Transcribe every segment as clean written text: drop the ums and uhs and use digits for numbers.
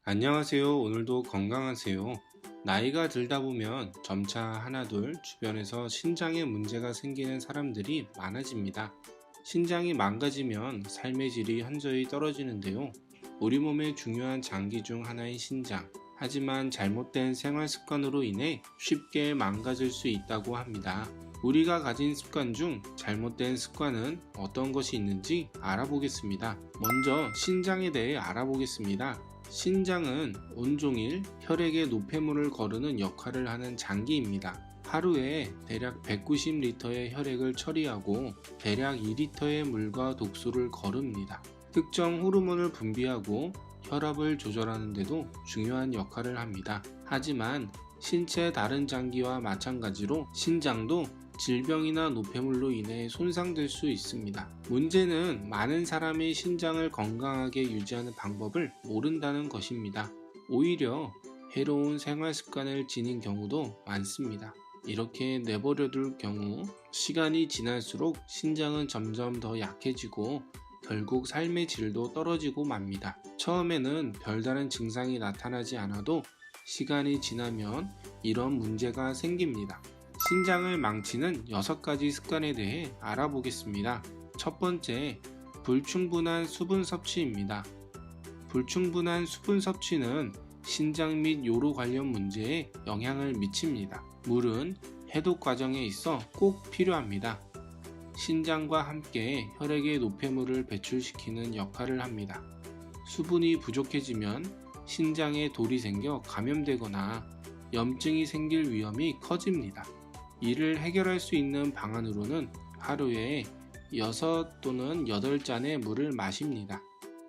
안녕하세요. 오늘도 건강하세요. 나이가 들다 보면 점차 하나둘 주변에서 신장에 문제가 생기는 사람들이 많아집니다. 신장이 망가지면 삶의 질이 현저히 떨어지는데요. 우리 몸의 중요한 장기 중 하나인 신장. 하지만 잘못된 생활 습관으로 인해 쉽게 망가질 수 있다고 합니다. 우리가 가진 습관 중 잘못된 습관은 어떤 것이 있는지 알아보겠습니다. 먼저 신장에 대해 알아보겠습니다. 신장은 온종일 혈액에 노폐물을 거르는 역할을 하는 장기입니다. 하루에 대략 190리터의 혈액을 처리하고 대략 2리터의 물과 독소를 거릅니다. 특정 호르몬을 분비하고 혈압을 조절하는 데도 중요한 역할을 합니다. 하지만 신체 다른 장기와 마찬가지로 신장도 질병이나 노폐물로 인해 손상될 수 있습니다. 문제는 많은 사람이 신장을 건강하게 유지하는 방법을 모른다는 것입니다. 오히려 해로운 생활 습관을 지닌 경우도 많습니다. 이렇게 내버려둘 경우 시간이 지날수록 신장은 점점 더 약해지고 결국 삶의 질도 떨어지고 맙니다. 처음에는 별다른 증상이 나타나지 않아도 시간이 지나면 이런 문제가 생깁니다. 신장을 망치는 6가지 습관에 대해 알아보겠습니다. 첫 번째, 불충분한 수분 섭취입니다. 불충분한 수분 섭취는 신장 및 요로 관련 문제에 영향을 미칩니다. 물은 해독 과정에 있어 꼭 필요합니다. 신장과 함께 혈액의 노폐물을 배출시키는 역할을 합니다. 수분이 부족해지면 신장에 돌이 생겨 감염되거나 염증이 생길 위험이 커집니다. 이를 해결할 수 있는 방안으로는 하루에 6 또는 8잔의 물을 마십니다.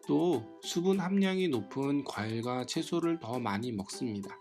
또 수분 함량이 높은 과일과 채소를 더 많이 먹습니다.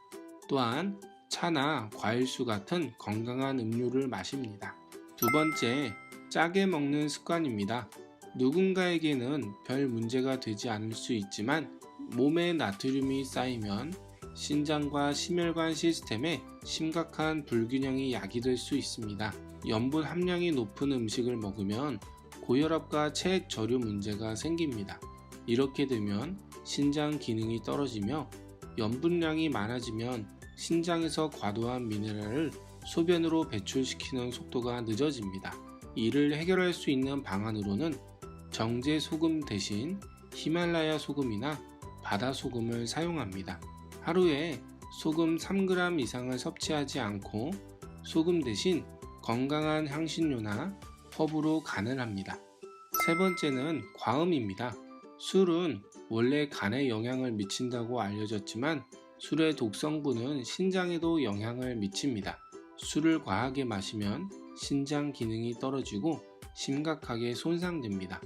또한 차나 과일수 같은 건강한 음료를 마십니다. 두 번째, 짜게 먹는 습관입니다. 누군가에게는 별 문제가 되지 않을 수 있지만 몸에 나트륨이 쌓이면 신장과 심혈관 시스템에 심각한 불균형이 야기될 수 있습니다. 염분 함량이 높은 음식을 먹으면 고혈압과 체액 저류 문제가 생깁니다. 이렇게 되면 신장 기능이 떨어지며 염분량이 많아지면 신장에서 과도한 미네랄을 소변으로 배출시키는 속도가 늦어집니다. 이를 해결할 수 있는 방안으로는 정제 소금 대신 히말라야 소금이나 바다 소금을 사용합니다. 하루에 소금 3g 이상을 섭취하지 않고 소금 대신 건강한 향신료나 허브로 간을 합니다. 세 번째는 과음입니다. 술은 원래 간에 영향을 미친다고 알려졌지만 술의 독성분은 신장에도 영향을 미칩니다. 술을 과하게 마시면 신장 기능이 떨어지고 심각하게 손상됩니다.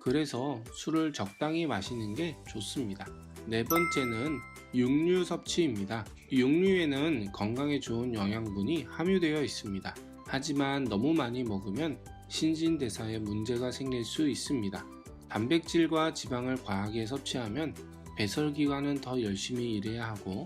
그래서 술을 적당히 마시는 게 좋습니다. 네 번째는 육류 섭취입니다. 육류에는 건강에 좋은 영양분이 함유되어 있습니다. 하지만 너무 많이 먹으면 신진대사에 문제가 생길 수 있습니다. 단백질과 지방을 과하게 섭취하면 배설기관은 더 열심히 일해야 하고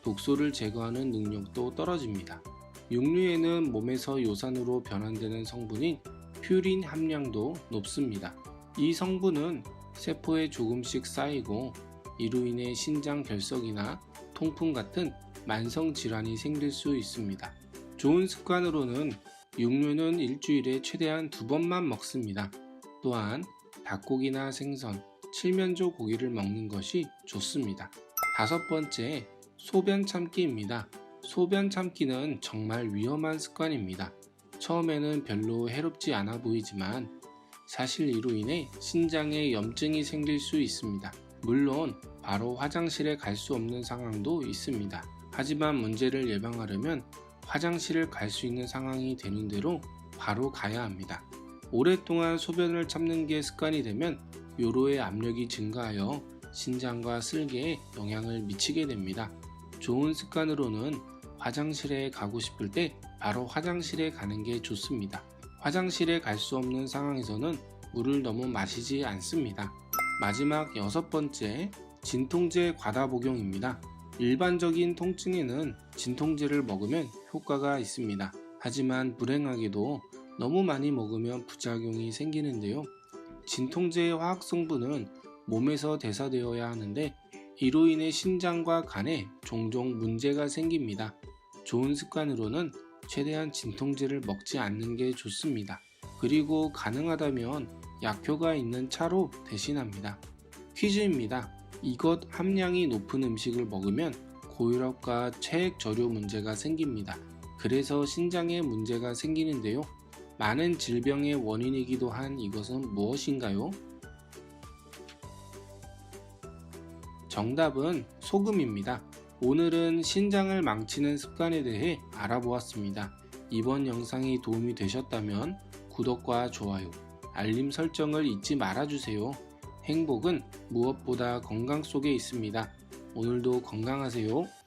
독소를 제거하는 능력도 떨어집니다. 육류에는 몸에서 요산으로 변환되는 성분인 퓨린 함량도 높습니다. 이 성분은 세포에 조금씩 쌓이고 이로 인해 신장 결석이나 통풍 같은 만성 질환이 생길 수 있습니다. 좋은 습관으로는 육류는 일주일에 최대한 2번만 먹습니다. 또한 닭고기나 생선, 칠면조 고기를 먹는 것이 좋습니다. 다섯 번째, 소변 참기입니다. 소변 참기는 정말 위험한 습관입니다. 처음에는 별로 해롭지 않아 보이지만 사실 이로 인해 신장에 염증이 생길 수 있습니다. 물론 바로 화장실에 갈 수 없는 상황도 있습니다. 하지만 문제를 예방하려면 화장실을 갈 수 있는 상황이 되는 대로 바로 가야 합니다. 오랫동안 소변을 참는 게 습관이 되면 요로의 압력이 증가하여 신장과 쓸개에 영향을 미치게 됩니다. 좋은 습관으로는 화장실에 가고 싶을 때 바로 화장실에 가는 게 좋습니다. 화장실에 갈 수 없는 상황에서는 물을 너무 마시지 않습니다. 마지막 6번째, 진통제 과다 복용입니다. 일반적인 통증에는 진통제를 먹으면 효과가 있습니다. 하지만 불행하게도 너무 많이 먹으면 부작용이 생기는데요. 진통제의 화학 성분은 몸에서 대사되어야 하는데 이로 인해 신장과 간에 종종 문제가 생깁니다. 좋은 습관으로는 최대한 진통제를 먹지 않는 게 좋습니다. 그리고 가능하다면 약효가 있는 차로 대신합니다. 퀴즈입니다. 이것 함량이 높은 음식을 먹으면 고혈압과 체액저류 문제가 생깁니다. 그래서 신장에 문제가 생기는데요. 많은 질병의 원인이기도 한 이것은 무엇인가요? 정답은 소금입니다. 오늘은 신장을 망치는 습관에 대해 알아보았습니다. 이번 영상이 도움이 되셨다면 구독과 좋아요, 알림 설정을 잊지 말아주세요. 행복은 무엇보다 건강 속에 있습니다. 오늘도 건강하세요.